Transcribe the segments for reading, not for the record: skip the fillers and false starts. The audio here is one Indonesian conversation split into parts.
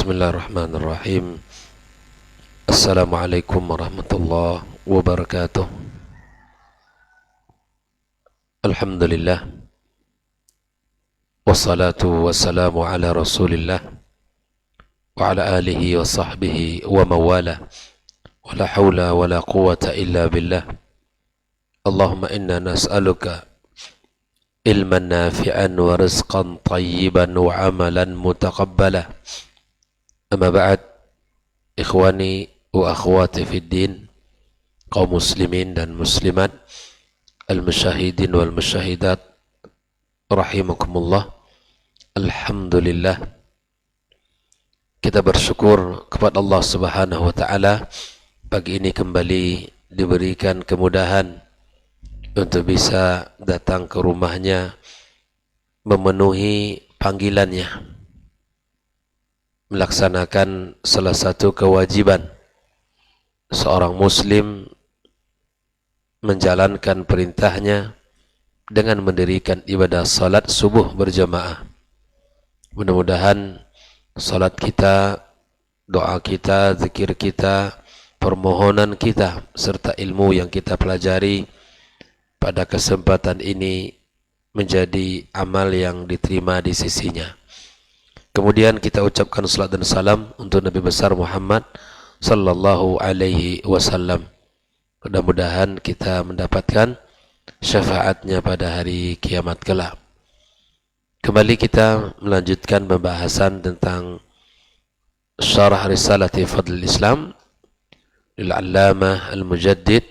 Bismillahirrahmanirrahim. Assalamualaikum warahmatullahi wabarakatuh. Alhamdulillah. Wassalatu wassalamu ala rasulillah wa ala alihi wa sahbihi wa mawala. Wa la hawla wa la quwata illa billah. Allahumma inna nas'aluka ilman nafi'an wa rizqan tayyiban wa amalan mutaqabbala. Amma ba'd, ikhwani wa akhwati fid din, kaum muslimin dan muslimat, al-musyahidin wal musyahidat, rahimakumullah. Alhamdulillah, kita bersyukur kepada Allah Subhanahu wa taala pagi ini kembali diberikan kemudahan untuk bisa datang ke rumahnya, memenuhi panggilannya, melaksanakan salah satu kewajiban seorang muslim, menjalankan perintahnya dengan mendirikan ibadah salat subuh berjamaah. Mudah-mudahan salat kita, doa kita, zikir kita, permohonan kita, serta ilmu yang kita pelajari pada kesempatan ini menjadi amal yang diterima di sisinya. Kemudian kita ucapkan salat dan salam untuk Nabi besar Muhammad sallallahu alaihi wasallam. Mudah-mudahan kita mendapatkan syafaatnya pada hari kiamat kelak. Kembali kita melanjutkan pembahasan tentang syarah risalati Fadlul Islam lil-Allamah al-Mujaddid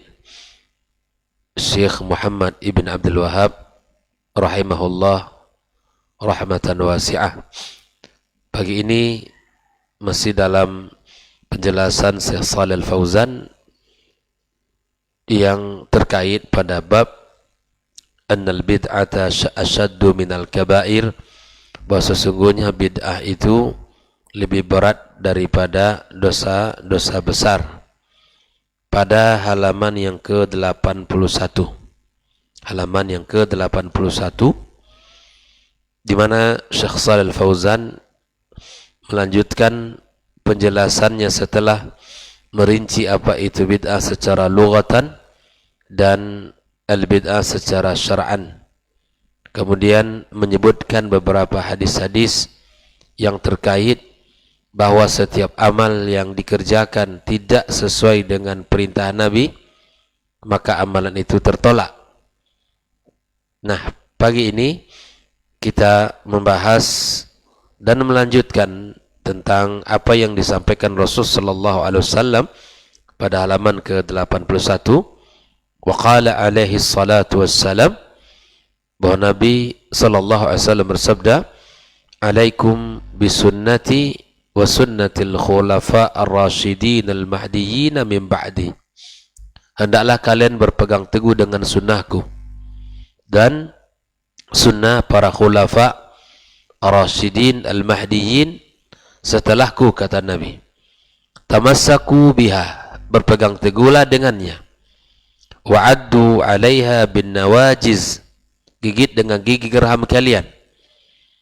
Syekh Muhammad ibn Abdul Wahhab rahimahullah rahmatan wasi'ah. Pagi ini masih dalam penjelasan Syekh Shalih Al-Fauzan yang terkait pada bab annal bid'ata asyaddu minal kabair, bahwa sesungguhnya bid'ah itu lebih berat daripada dosa-dosa besar, pada halaman yang ke-81. Halaman yang ke-81 di mana Syekh Shalih Al-Fauzan melanjutkan penjelasannya setelah merinci apa itu bid'ah secara lughatan dan al-bid'ah secara syar'an. Kemudian menyebutkan beberapa hadis-hadis yang terkait bahwa setiap amal yang dikerjakan tidak sesuai dengan perintah Nabi, maka amalan itu tertolak. Nah, pagi ini kita membahas dan melanjutkan tentang apa yang disampaikan Rasul sallallahu alaihi wasallam pada halaman ke-81. Wa qala alaihi salatu wassalam, bahwa Nabi sallallahu alaihi wasallam bersabda, "Alaikum bisunnati wa sunnatil khulafa ar-rasyidin al-mahdiyyin min ba'di." Hendaklah kalian berpegang teguh dengan sunnahku dan sunnah para khulafa ar-rasyidin al-mahdiyyin setelahku, kata Nabi. Tamassaku biha, berpegang teguhlah dengannya. Wa'addu 'alaiha bin nawajiz, gigit dengan gigi geraham kalian.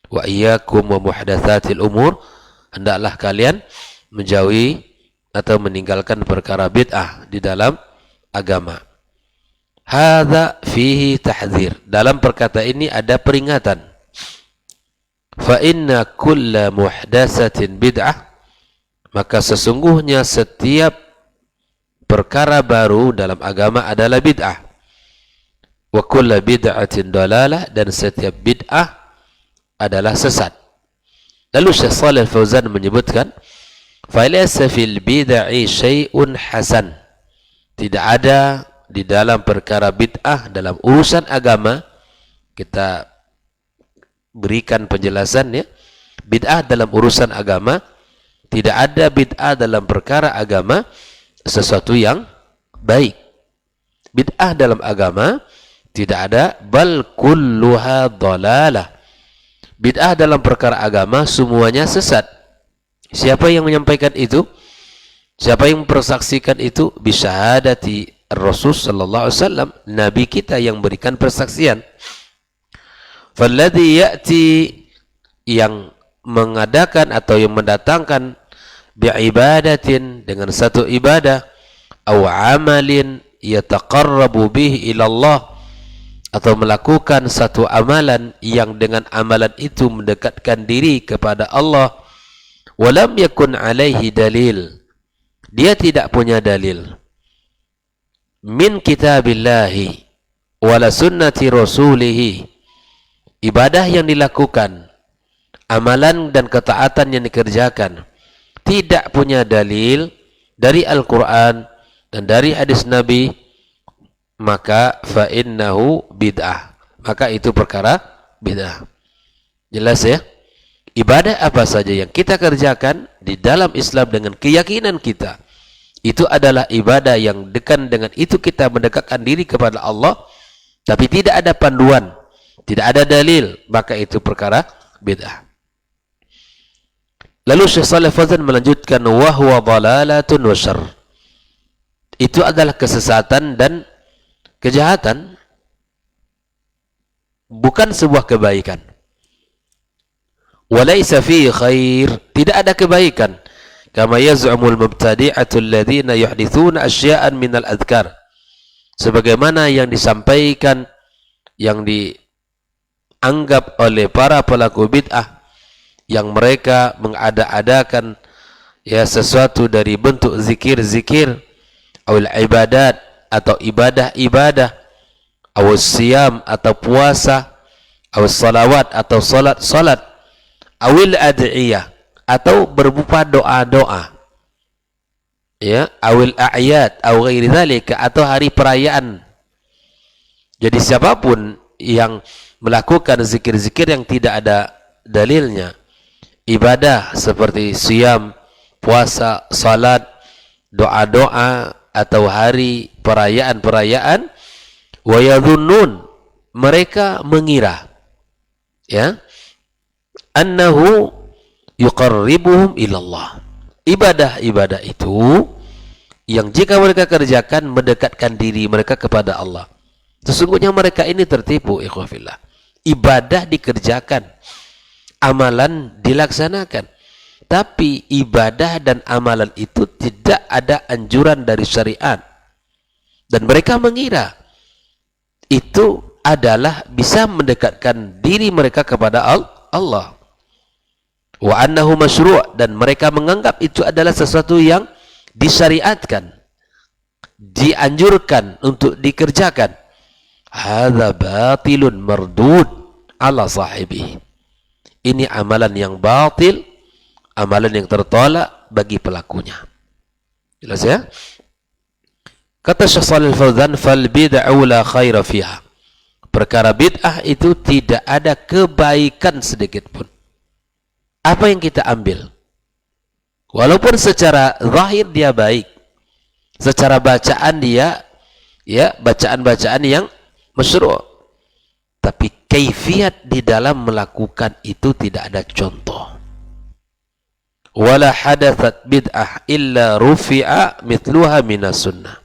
Wa iyyakum wa muhdatsatil umur, hendaklah kalian menjauhi atau meninggalkan perkara bid'ah di dalam agama. Hadza fihi tahdzir, dalam perkata ini ada peringatan. Fa inna kulla muhdatsatin bid'ah, maka sesungguhnya setiap perkara baru dalam agama adalah bid'ah. Wa kulla bid'atin dalalah, dan setiap bid'ah adalah sesat. Lalu Syekh Shalih Al-Fauzan menyebutkan, fa laysa fil bid'i syai'un hasan, tidak ada di dalam perkara bid'ah dalam urusan agama. Kita berikan penjelasan ya, bid'ah dalam urusan agama, tidak ada bid'ah dalam perkara agama sesuatu yang baik. Bid'ah dalam agama tidak ada, bal kulluha dhalalah. Bid'ah dalam perkara agama semuanya sesat. Siapa yang menyampaikan itu? Siapa yang mempersaksikan itu? Bisyahadati Rasul sallallahu alaihi wasallam, Nabi kita yang berikan persaksian. Falladhi ya'ti, yang mengadakan atau yang mendatangkan bi'ibadatin, dengan satu ibadah, aw amalin yataqarrabu bihi ila Allah, atau melakukan satu amalan yang dengan amalan itu mendekatkan diri kepada Allah, walam yakun alaihi dalil, dia tidak punya dalil, min kitabillahi wala sunnati rasulih, ibadah yang dilakukan, amalan dan ketaatan yang dikerjakan tidak punya dalil dari Al-Quran dan dari hadis Nabi, maka fa innahu bid'ah, maka itu perkara bid'ah. Jelas ya? Ibadah apa saja yang kita kerjakan di dalam Islam dengan keyakinan kita, itu adalah ibadah yang dekat, dengan itu kita mendekatkan diri kepada Allah, tapi tidak ada panduan, tidak ada dalil, maka itu perkara bid'ah. Lalu Syekh Shalih Fauzan melanjutkan, wa huwa dhalalatun wa syarr, itu adalah kesesatan dan kejahatan, bukan sebuah kebaikan. Walaysa fi khair, tidak ada kebaikan. Kama yaz'umul mubtadi'atu alladhina yuhdithuna asya'an minal adhkar, sebagaimana yang disampaikan, yang dianggap oleh para pelaku bid'ah, yang mereka mengada-adakan ya sesuatu dari bentuk zikir-zikir, awil ibadat, atau ibadah-ibadah, awil siyam, atau puasa, awil salawat, atau salat-salat, awil ad'iyah, atau berupa doa-doa, ya, awil a'yad, aw ghairi dzalika, atau hari perayaan. Jadi siapapun yang melakukan zikir-zikir yang tidak ada dalilnya, ibadah seperti siyam, puasa, salat, doa-doa, atau hari perayaan-perayaan, wa yadhunnun, mereka mengira, ya, annahu yuqarribuhum ilallah, ibadah-ibadah itu yang jika mereka kerjakan mendekatkan diri mereka kepada Allah. Sesungguhnya mereka ini tertipu, ikhwafillah. Ibadah dikerjakan, amalan dilaksanakan, tapi ibadah dan amalan itu tidak ada anjuran dari syariat, dan mereka mengira itu adalah bisa mendekatkan diri mereka kepada Allah. Wa annahu masyru', dan mereka menganggap itu adalah sesuatu yang disyariatkan, dianjurkan untuk dikerjakan. Hadza batilun mardud ala sahibihi, ini amalan yang batil, amalan yang tertolak bagi pelakunya. Jelas ya? Kata Syekh Shalih Fauzan, fal bid'u la khaira fiha, perkara bid'ah itu tidak ada kebaikan sedikit pun. Apa yang kita ambil, walaupun secara zahir dia baik, secara bacaan dia ya bacaan-bacaan yang masyru', tapi kaifiat di dalam melakukan itu tidak ada contoh. Wala hadathat bid'ah illa rufi'a mithluha minas sunnah,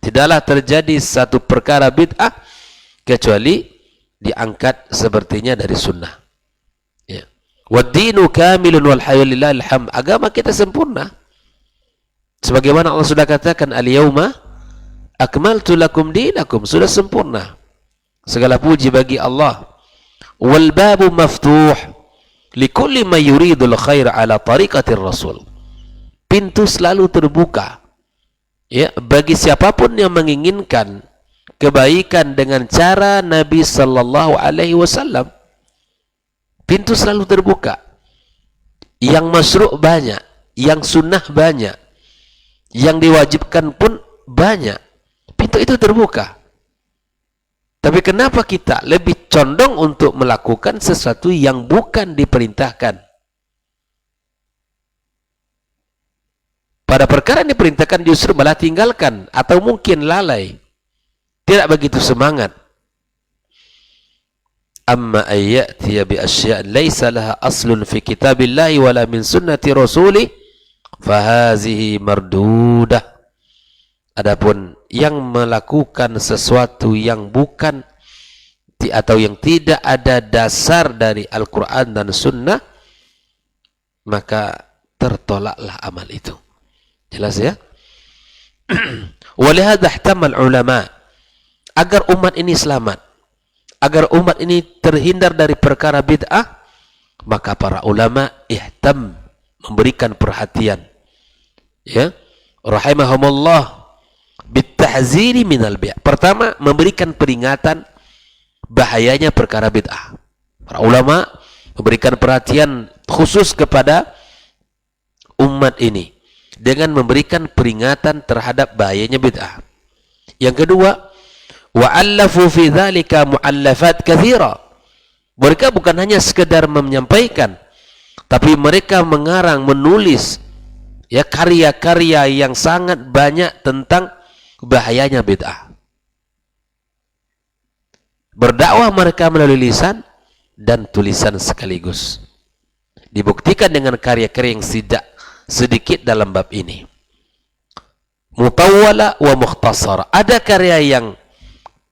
tidaklah terjadi satu perkara bid'ah kecuali diangkat sepertinya dari sunnah. Ya. Wad-dinu kamilun walhamdulillahil hamd, agama kita sempurna. Sebagaimana Allah sudah katakan, al-yauma akmaltu lakum dinakum, sudah sempurna. Segala puji bagi Allah. Wal babu maftuh likulli man yuridul khair ala tariqatir rasul, pintu selalu terbuka ya bagi siapapun yang menginginkan kebaikan dengan cara Nabi sallallahu alaihi wasallam. Pintu selalu terbuka. Yang masyru' banyak, yang sunnah banyak, yang diwajibkan pun banyak. Pintu itu terbuka. Tapi kenapa kita lebih condong untuk melakukan sesuatu yang bukan diperintahkan? Pada perkara yang diperintahkan justru malah tinggalkan atau mungkin lalai. Tidak begitu semangat. Amma ayyatiya bi asya' laysa laha aslun fi kitabillahi wala min sunnati rasulih fahazihi mardudah. Adapun yang melakukan sesuatu yang bukan atau yang tidak ada dasar dari Al-Quran dan Sunnah, maka tertolaklah amal itu. Jelas ya? Walihada ihtamal ulama, agar umat ini selamat, agar umat ini terhindar dari perkara bid'ah, maka para ulama ihtam, memberikan perhatian, ya, rahimahumullah, bitahziri minal bid'ah. Pertama, memberikan peringatan bahayanya perkara bid'ah. Para ulama memberikan perhatian khusus kepada umat ini dengan memberikan peringatan terhadap bahayanya bid'ah. Yang kedua, wa'allafu fi dzalika mu'allafat katsira. Mereka bukan hanya sekedar menyampaikan, tapi mereka mengarang, menulis, ya, karya-karya yang sangat banyak tentang bahayanya bid'ah. Berdakwah mereka melalui lisan dan tulisan sekaligus. Dibuktikan dengan karya-karya yang sedikit dalam bab ini. Mutawwala wa mukhtasara. Ada karya yang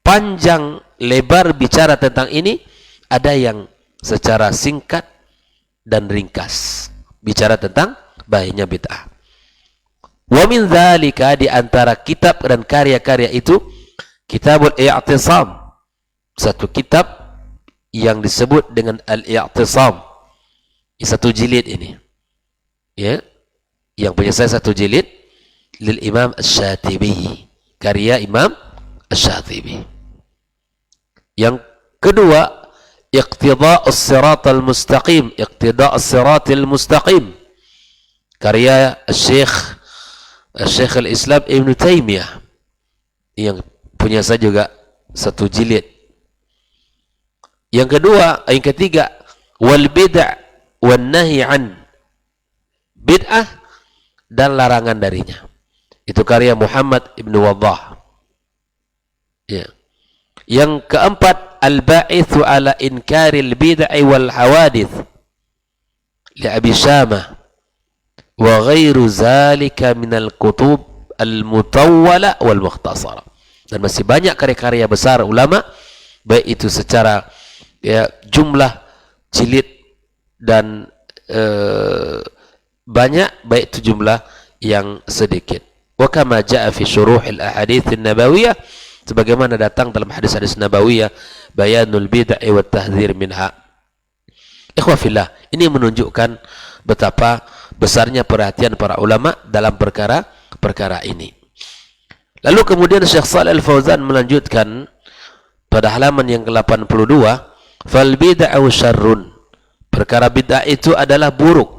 panjang lebar bicara tentang ini, ada yang secara singkat dan ringkas bicara tentang bahayanya bid'ah. Wa min dzalika, di antara kitab dan karya-karya itu, Kitabul I'tisam, satu kitab yang disebut dengan Al-I'tisam, satu jilid ini, ya, yang punya saya satu jilid, lil Imam Asy-Syatibi, karya Imam Asy-Syatibi. Yang kedua, Iqtida'us Siratal Mustaqim, Iqtida'us Siratal Mustaqim, karya Syekh Al-Islam Ibn Taymiyah, yang punya saya juga satu jilid. Yang ketiga, wal bid'ah wan nahi an, bid'ah dan larangan darinya. Itu karya Muhammad Ibn Waddah. Ya. Yang keempat, al-ba'ithu ala inkaril bid'ah wal hawadith li Abi Syamah wa ghairu zalika minal kutub al-mutawwala wal mukhtasara. Dan masih banyak karya-karya besar ulama, baik itu secara, ya, jumlah jilid dan banyak, baik itu jumlah yang sedikit. Wa kama jaa fi syuruhil ahadits an-nabawiyah, sebagaimana datang dalam hadis-hadis nabawiyah, bayanul bid'ah wa tahdzir minha. Ikhwah fillah, ini menunjukkan betapa besarnya perhatian para ulama dalam perkara ini. Lalu kemudian Syekh Shalih Al-Fauzan melanjutkan pada halaman yang ke-82, fal bid'ah syarrun, perkara bid'ah itu adalah buruk,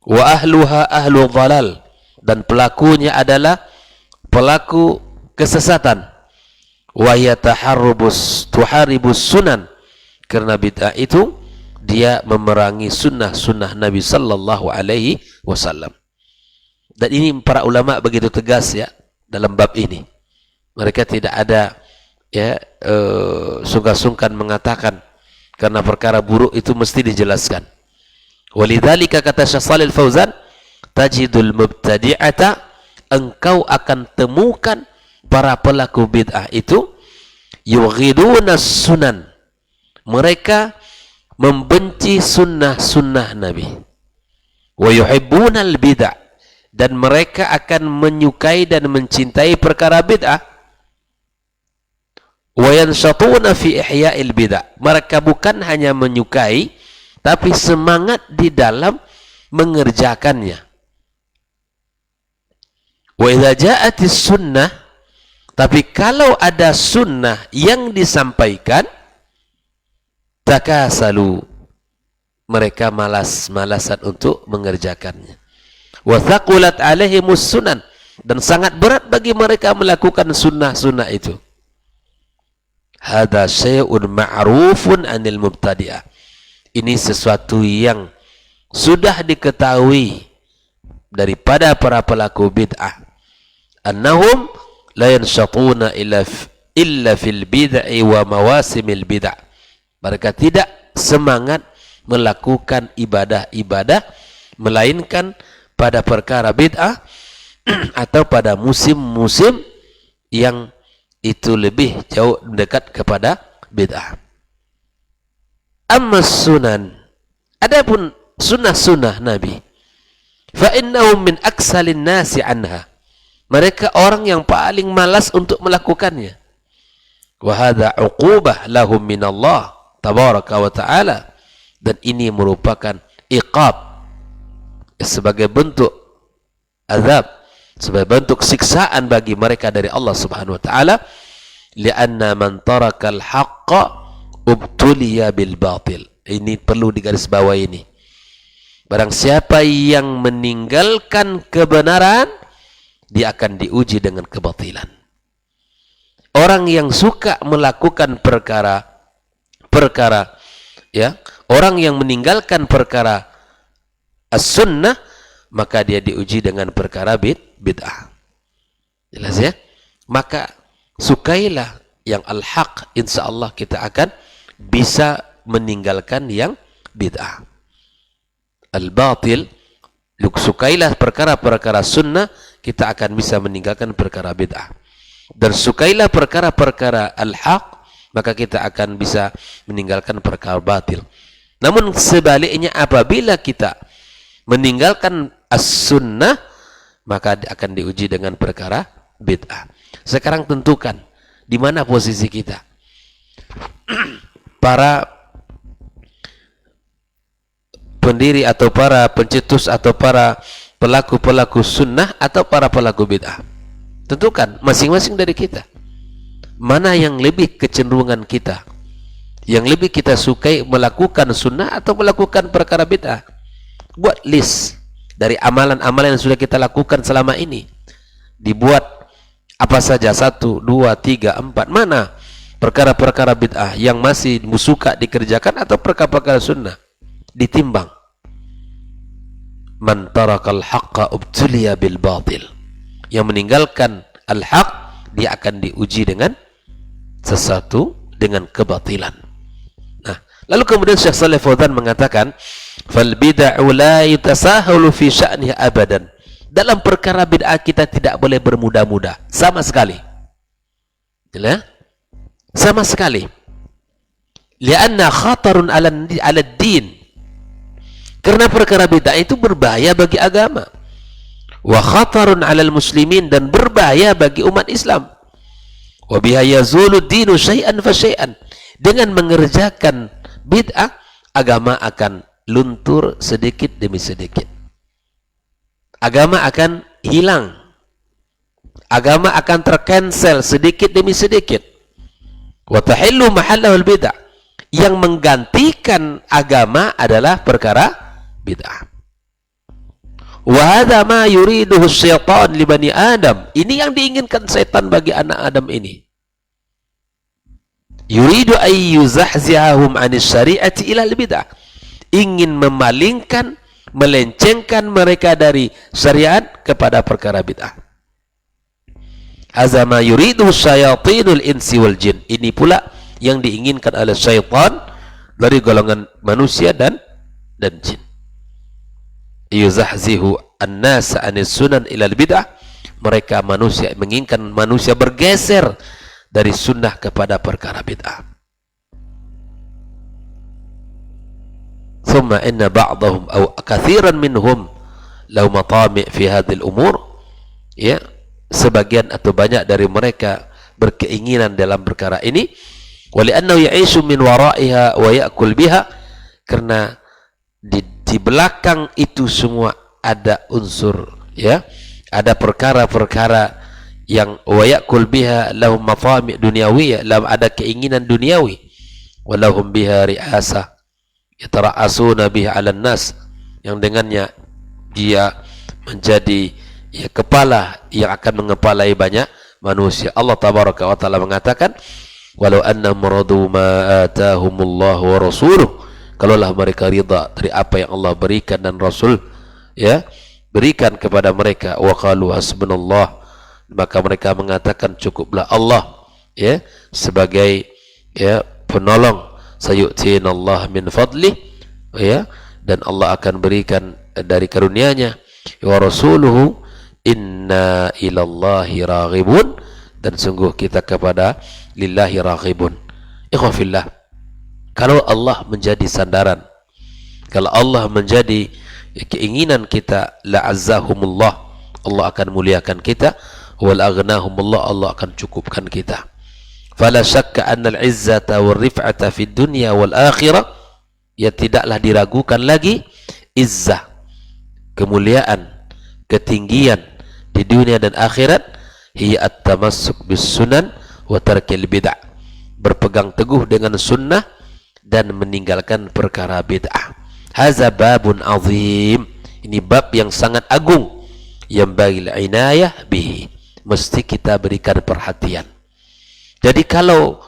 wa ahluha ahlu dhalal, dan pelakunya adalah pelaku kesesatan, wa tuharibus sunan, karena bid'ah itu dia memerangi sunnah Nabi sallallahu alaihi wasallam. Dan ini para ulama begitu tegas, ya, dalam bab ini. Mereka tidak ada, ya, sungkan-sungkan mengatakan karena perkara buruk itu mesti dijelaskan. Walidzalika, kata Syekh Shalih Al-Fauzan, tajidul mubtadi'ata, engkau akan temukan para pelaku bid'ah itu yughiduna sunan, mereka membenci sunnah Nabi, wa yuhibbuna al-bid'ah, dan mereka akan menyukai dan mencintai perkara bid'ah, wa yanshatuna fi ihya'il bid'ah, mereka bukan hanya menyukai tapi semangat di dalam mengerjakannya. Wa idza ja'atis sunnah, tapi kalau ada sunnah yang disampaikan, takasalu, mereka malas-malasan untuk mengerjakannya. Wa thaqulat alaihimus sunan, dan sangat berat bagi mereka melakukan sunnah itu. Hada syai'un ma'rufun anil mubtadi'ah, ini sesuatu yang sudah diketahui daripada para pelaku bid'ah, annahum la yanshatuna illa fil bid'i wa mawasimil bid'ah, mereka tidak semangat melakukan ibadah-ibadah melainkan pada perkara bid'ah atau pada musim-musim yang itu lebih jauh dekat kepada bid'ah. Amma sunan, adapun sunnah Nabi, Fa innahum min aksalin nasi anha. Mereka orang yang paling malas untuk melakukannya. Wa hadza 'uqubah lahum min Allah tabaraka wa ta'ala. Dan ini merupakan iqab, sebagai bentuk azab, sebagai bentuk siksaan bagi mereka dari Allah Subhanahu wa taala. Lianna man tarakal haqqa ubtuliya bil batil. Ini perlu digarisbawahi ini. Barang siapa yang meninggalkan kebenaran, dia akan diuji dengan kebatilan. Orang yang suka melakukan perkara ya, orang yang meninggalkan perkara as-sunnah, maka dia diuji dengan perkara bid'ah. Jelas ya? Maka sukailah yang al-haq, insyaallah kita akan bisa meninggalkan yang bid'ah. Al-batil, sukailah perkara-perkara sunnah, kita akan bisa meninggalkan perkara bid'ah. Dan sukailah perkara-perkara al-haq, maka kita akan bisa meninggalkan perkara batil. Namun sebaliknya, apabila kita meninggalkan as-sunnah, maka akan diuji dengan perkara bid'ah. Sekarang tentukan di mana posisi kita. Para pendiri atau para pencetus atau para pelaku-pelaku sunnah atau para pelaku bid'ah. Tentukan masing-masing dari kita. Mana yang lebih kecenderungan kita? Yang lebih kita sukai melakukan sunnah atau melakukan perkara bid'ah? Buat list dari amalan-amalan yang sudah kita lakukan selama ini. Dibuat apa saja, 1, 2, 3, 4. Mana perkara-perkara bid'ah yang masih suka dikerjakan atau perkara-perkara sunnah? Ditimbang. Man tarakal haqqa ubtuliya bil batil. Yang meninggalkan al-haq, dia akan diuji dengan sesuatu, dengan kebatilan. Nah, lalu kemudian Syekh Shalih Fauzan mengatakan, fal bid'u la yatasahhalu fi sya'niha abadan. Dalam perkara bid'ah kita tidak boleh bermudah-mudah sama sekali. Ya? Sama sekali. Lianna khatarun 'ala din. Karena perkara bid'ah itu berbahaya bagi agama. Wa khatarun 'alal muslimin, dan berbahaya bagi umat Islam. Wa biha yazulu dinu syai'an fa syai'an. Dengan mengerjakan bid'ah, agama akan luntur sedikit demi sedikit. Agama akan hilang. Agama akan tercancel sedikit demi sedikit. Wa tahillu mahallahul bid'ah. Yang menggantikan agama adalah perkara bid'ah. Wa hadza ma yuriduhu syaitan li bani Adam. Ini yang diinginkan setan bagi anak Adam ini. Yuridu ay yuzahzihahum 'anis syari'ati ila al-bid'ah. Ingin memalingkan, melencengkan mereka dari syariat kepada perkara bid'ah. Hadza ma yuriduhu syayatinul insi wal jin. Ini pula yang diinginkan oleh syaitan dari golongan manusia dan jin. Yuzahzihu an-nas 'anis sunan ila al-bid'ah. Mereka manusia menginginkan manusia bergeser dari sunnah kepada perkara bid'ah. Thumma inna ba'dahum aw kathiran minhum law matami' fi hadhil umur. Ya, sebagian atau banyak dari mereka berkeinginan dalam perkara ini. Wa li'annahu ya'ishu min wara'iha wa ya'kul biha. Karena di belakang itu semua ada unsur, ya, ada perkara-perkara yang wayakul biha lahum mafami' dunyawiyah, lahum ada keinginan duniawi, walahum biha ri'asah yatara'asuna biha 'alan nas, yang dengannya dia menjadi ya kepala yang akan mengepalai banyak manusia. Allah tabaraka wa taala mengatakan, walau annahum radu ma atahumullahu wa rasuluhu. Kalaulah mereka ridha dari apa yang Allah berikan dan Rasul ya berikan kepada mereka, wa qalu hasbunallah, maka mereka mengatakan cukuplah Allah ya sebagai ya penolong, sayu'tinallah min fadlih ya, dan Allah akan berikan dari karunia-Nya, wa rasuluhu inna ilallahi raghibun, dan sungguh kita kepada lillahi raghibun. Ikhwafillah, kalau Allah menjadi sandaran, kalau Allah menjadi keinginan kita, la'azzahumullah, Allah akan muliakan kita, wal aghnahumullah, Allah akan cukupkan kita. Fala syakka anna al-izzata wal rif'ata fid dunya wal akhirah, ya tidaklah diragukan lagi izzah, kemuliaan, ketinggian di dunia dan akhirat, hiya at-tamassuk bis sunan wa tarkil bid'ah, berpegang teguh dengan sunnah dan meninggalkan perkara bid'ah. Hadza babun azim, ini bab yang sangat agung, yang bagil inayah bihi, mesti kita berikan perhatian. Jadi kalau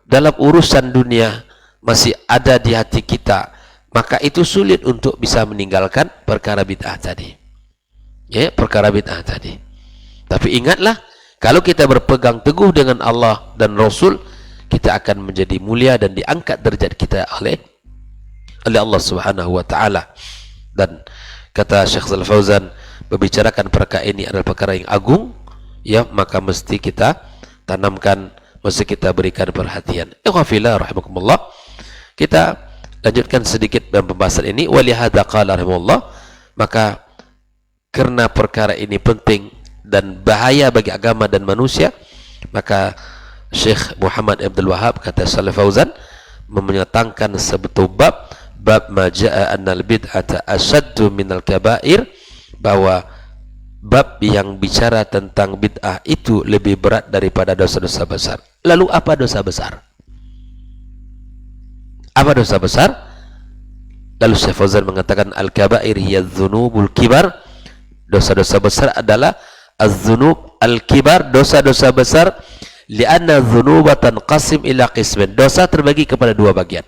dalam urusan dunia masih ada di hati kita, maka itu sulit untuk bisa meninggalkan perkara bid'ah tadi. Ya, perkara bid'ah tadi. Tapi ingatlah, kalau kita berpegang teguh dengan Allah dan Rasul, kita akan menjadi mulia dan diangkat derajat kita oleh Allah Subhanahu wa taala. Dan kata Syekh Shalih Fauzan, membicarakan perkara ini adalah perkara yang agung, ya, maka mesti kita tanamkan, mesti kita berikan perhatian. Ikhwafillah rahimakumullah. Kita lanjutkan sedikit dalam pembahasan ini. Walihada qala rahimahullah, maka karena perkara ini penting dan bahaya bagi agama dan manusia, maka Syekh Muhammad Abdul Wahab, kata Shalih Fauzan, menyatakan sebetul bab ma ja'a annal bid'ata asyaddu minal kabair, bahwa bab yang bicara tentang bid'ah itu lebih berat daripada dosa-dosa besar. Lalu apa dosa besar? Apa dosa besar? Lalu Syekh Fauzan mengatakan al-kabair hiya dzunubul kibar, dosa-dosa besar adalah az-dzunub al-kibar, dosa-dosa besar. Lianna dzunuba tanqasim ila qismin, dosa terbagi kepada dua bagian,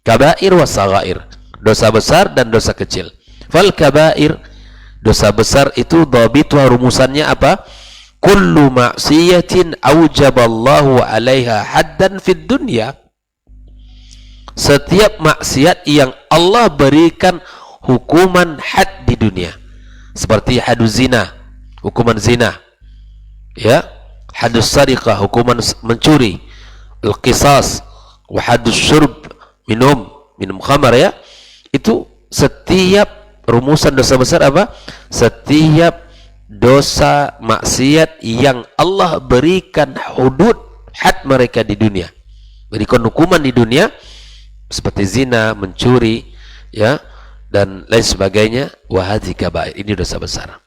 kabair wa saghair, dosa besar dan dosa kecil. Fal kabair, dosa besar itu dhabitwa, rumusannya apa? Kullu ma'siyatin aujaballahu 'alaiha haddan fid dunya, setiap maksiat yang Allah berikan hukuman had di dunia, seperti haduz zina, hukuman zina, ya, hadus sariqah, hukuman mencuri, al-qisas, wa hadus syurb, minum khamar, ya. Itu setiap rumusan dosa besar apa? Setiap dosa maksiat yang Allah berikan hudud, had mereka di dunia, berikan hukuman di dunia, seperti zina, mencuri, ya, dan lain sebagainya. Wahadzi kabair, ini dosa besar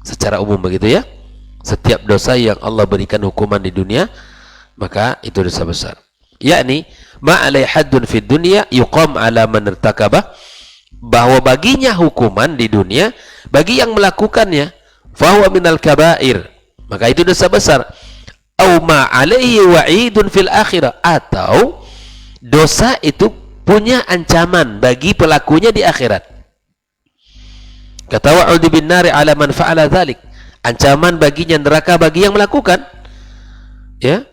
secara umum, begitu ya. Setiap dosa yang Allah berikan hukuman di dunia, maka itu dosa besar. Yakni ma'alai haddun fid dunya yuqam ala man irtakabah, bahwa baginya hukuman di dunia bagi yang melakukannya, fahuwa minal kabair, maka itu dosa besar. Au ma'alaihi wa'idun fil akhirah, atau dosa itu punya ancaman bagi pelakunya di akhirat. Kata wa'udzu bin nari ala man fa'ala dzalik, ancaman baginya neraka bagi yang melakukan, ya.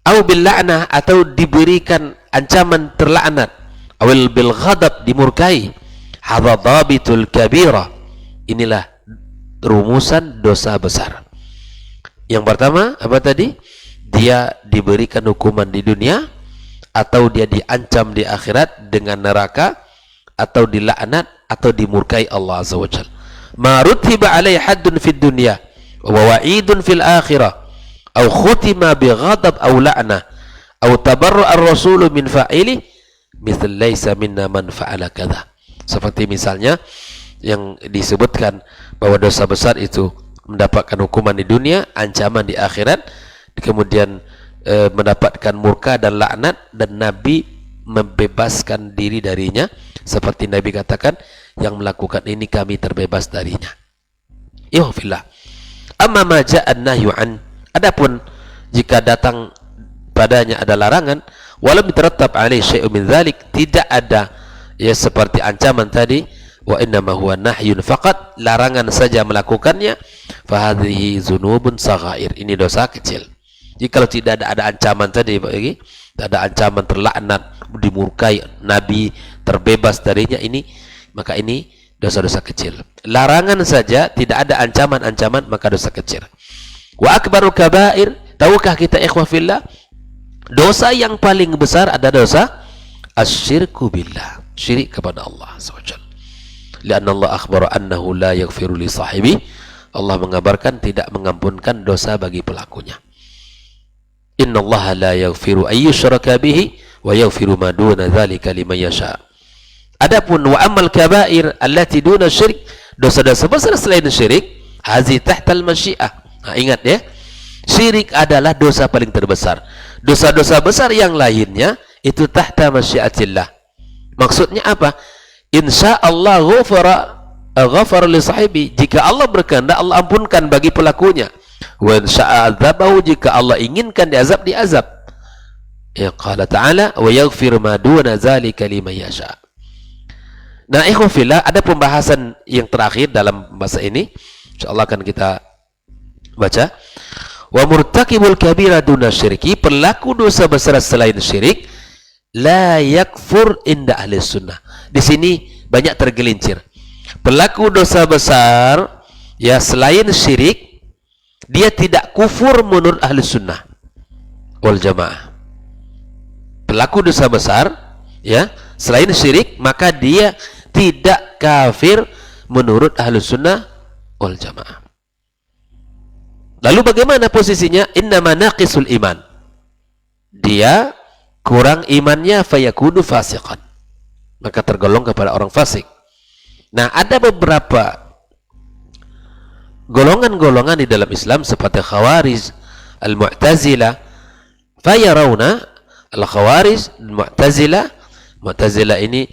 Au bil la'nah, atau diberikan ancaman terlaknat. Awil bil ghadab, dimurkai. Hadza dhabitul kabira, inilah rumusan dosa besar. Yang pertama apa tadi? Dia diberikan hukuman di dunia, atau dia diancam di akhirat dengan neraka, atau dilaknat, atau dimurkai Allah Azza wa Jalla. Ma rutiba alaihi haddun fid dunya wa wa'idun fil akhirah, aw khutima bi ghadab aw la'nah, aw tabarra'a ar-rasulu min fa'ili, mithl laisa minna man fa'ala kadza. Seperti misalnya yang disebutkan bahwa dosa besar itu mendapatkan hukuman di dunia, ancaman di akhirat, kemudian mendapatkan murka dan laknat, dan Nabi membebaskan diri darinya, seperti Nabi katakan, yang melakukan ini kami terbebas darinya. Ihfillah. Amma ma ja'an nahyu an, adapun jika datang padanya ada larangan, walau bitarattab alaihi syai'un min dzalik, tidak ada ya seperti ancaman tadi, wa innama huwa nahyun faqat, larangan saja melakukannya, fa hadhihi dzunubun saghair, ini dosa kecil. Jika tidak ada ancaman tadi, bagi tidak ada ancaman terlaknat, dimurkai, Nabi terbebas darinya, ini maka ini dosa-dosa kecil. Larangan saja, tidak ada ancaman-ancaman, maka dosa kecil. Wa akbarul kabair, tahukah kita ikhwah fillah, dosa yang paling besar ada dosa asyirku billah, syirik kepada Allah SWT. Lianna Allah akhbara annahu la yaghfiru li sahibi. Allah mengabarkan tidak mengampunkan dosa bagi pelakunya. Inna Allah la yaghfiru ayyushraka bihi wa yaghfiru ma duna dzalika liman yasha. Adapun wa amal kabair allati duna syirik, dosa-dosa besar selain syirik, hazi tahtal masyiah. Nah, ingat ya, syirik adalah dosa paling terbesar. Dosa-dosa besar yang lainnya itu tahta masyiatillah. Maksudnya apa? Insya Allah ghafara li sahibi, jika Allah berkehendak Allah ampunkan bagi pelakunya. Wa insya'a adzabahu, jika Allah inginkan diazab, diazab. Ya qala ta'ala wa yaghfir ma duna dzalika liman yasha. Nah, ikhwan fillah, ada pembahasan yang terakhir dalam bahasa ini, insyaallah akan kita baca. Wa murtakibul kabira duna syirki, pelaku dosa besar selain syirik, la yakfur inda ahli sunnah. Di sini banyak tergelincir. Pelaku dosa besar ya selain syirik, dia tidak kufur menurut ahli sunnah wal jamaah. Pelaku dosa besar ya selain syirik, maka dia tidak kafir menurut ahli sunnah wal jamaah. Lalu bagaimana posisinya? Innama naqisul iman, dia kurang imannya, fayakunu fasiqan, maka tergolong kepada orang fasik. Nah, ada beberapa golongan-golongan di dalam Islam seperti Khawarij, Al-Mu'tazilah, fayarawna Al-Khawarij, Al-Mu'tazilah. Mu'tazilah ini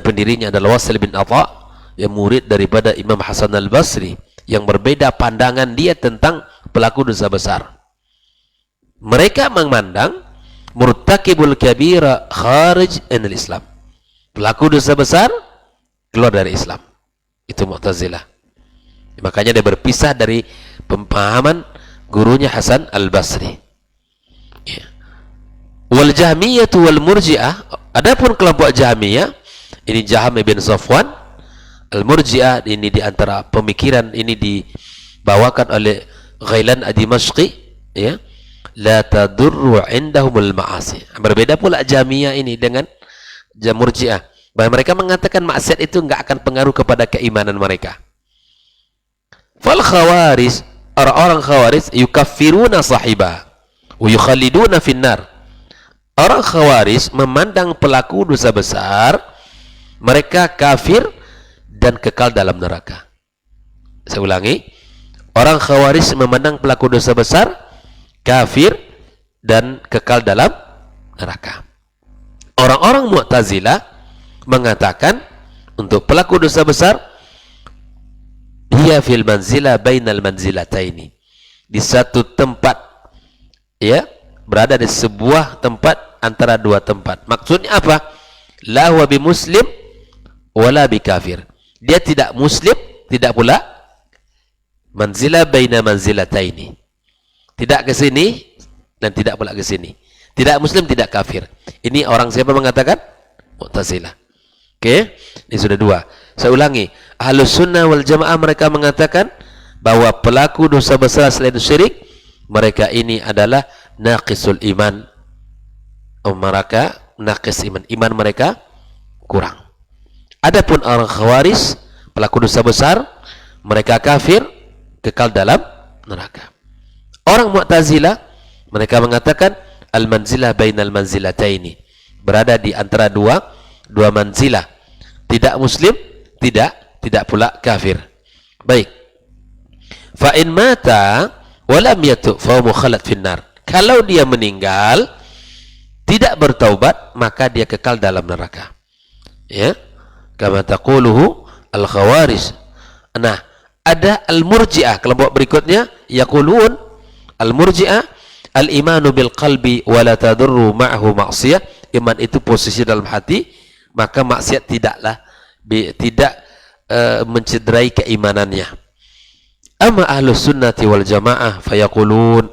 pendirinya adalah Wasil bin Atha, yang murid daripada Imam Hasan Al-Basri, yang berbeda pandangan dia tentang pelaku dosa besar. Mereka memandang murtakibul kabira kharij anil Islam, pelaku dosa besar keluar dari Islam. Itu Mu'tazilah. Makanya dia berpisah dari pemahaman gurunya Hasan Al-Basri. Ya. Wal Jahmiyah wal Murji'ah, adapun kelompok Jahmiyah, ini Jaham bin Safwan. Al-Murji'ah ini di antara pemikiran ini dibawakan oleh Ghailan Ad-Dimashqi, ya. La tadurru indahumul ma'asi. Berbeda pula Jahmiyah ini dengan Murji'ah, bahwa mereka mengatakan maksiat itu enggak akan pengaruh kepada keimanan mereka. Fal khawarij, orang-orang khawarij yukaffiruna sahibah wa yukhaliduna finnar. Orang khawarij memandang pelaku dosa besar, mereka kafir dan kekal dalam neraka. Saya ulangi, orang khawarij memandang pelaku dosa besar, kafir dan kekal dalam neraka. Orang-orang Mu'tazilah mengatakan untuk pelaku dosa besar, dia fil manzilah bainal manzilataini, di satu tempat, ya, berada di sebuah tempat antara dua tempat. Maksudnya apa? La huwa bi muslim wala bi kafir, dia tidak muslim, tidak pula manzilah baina manzilataini, tidak ke sini dan tidak pula ke sini, tidak muslim, tidak kafir. Ini orang siapa mengatakan? Mu'tazilah. Oke, ini sudah dua. Saya ulangi, Ahlus Sunnah wal Jamaah mereka mengatakan bahwa pelaku dosa besar selain syirik, mereka ini adalah naqisul iman. Mereka naqis iman, iman mereka kurang. Adapun orang Khawarij, pelaku dosa besar, mereka kafir, kekal dalam neraka. Orang Mu'tazilah mereka mengatakan al-manzilah bainal manzilataini, berada di antara dua manzilah, tidak muslim, tidak pula kafir. Baik. Fa in mata wa lam yatub fa mukhalad finnar. Kalau dia meninggal tidak bertaubat, maka dia kekal dalam neraka. Ya. Kama taquluhu al-khawarij. Nah, ada al-murji'ah, kelompok berikutnya, yaqulun al-murji'ah al-imanu bil qalbi wa la tadurru ma'ahu ma'siyah. Iman itu posisi dalam hati, maka maksiat tidak mencederai keimanannya. Amma ahlus sunnati wal jamaah fayaqulun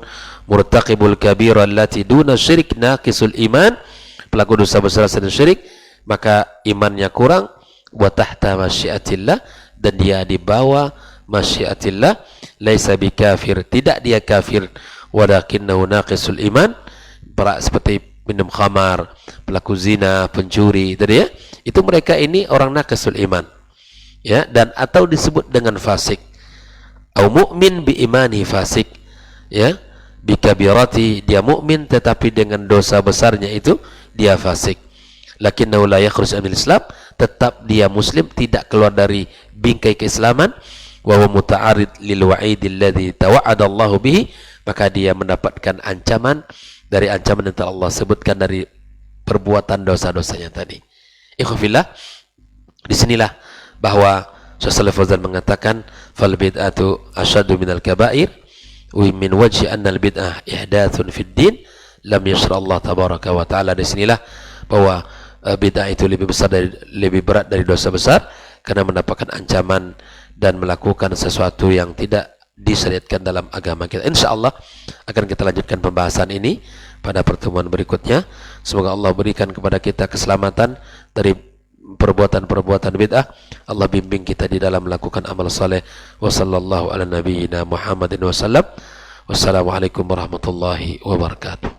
murtaqibul kabira allati duna syirik naqisul iman, pelaku dosa besar dan syirik, maka imannya kurang, wa tahta masyiatillah, dan dia di bawah masyiatillah, laisa bikafir, tidak dia kafir, walakinnahu naqisul iman, seperti minum khamar, pelaku zina, pencuri, tadi ya, itu mereka ini orang naqisul iman. ya, dan atau disebut dengan fasik. Au mu'min bi imani fasik, ya, bi kabirati, dia mukmin tetapi dengan dosa besarnya itu dia fasik. Lakinnahu la yakhruj minal Islam, tetap dia muslim, tidak keluar dari bingkai keislaman. Wa huwa muta'arid lil wa'idil ladzi tawa'ada Allah bihi, maka dia mendapatkan ancaman dari ancaman yang telah Allah sebutkan dari perbuatan dosa-dosanya tadi. Ikhwafillah, disinilah bahwa Syekh Shalih Fauzan mengatakan fal bid'atu asyaddu minal kaba'ir wa min wajhi anna al bid'ah ihdatsun fid din lam yashra Allah tabaraka wa taala. Disinilah bahwa bid'ah itu lebih berat dari dosa besar karena mendapatkan ancaman dan melakukan sesuatu yang tidak disyariatkan dalam agama kita. Insyaallah akan kita lanjutkan pembahasan ini pada pertemuan berikutnya. Semoga Allah berikan kepada kita keselamatan dari perbuatan-perbuatan bid'ah. Allah bimbing kita di dalam melakukan amal saleh. Wa sallallahu ala nabiyyina Muhammadin wa sallam. Wassalamualaikum warahmatullahi wabarakatuh.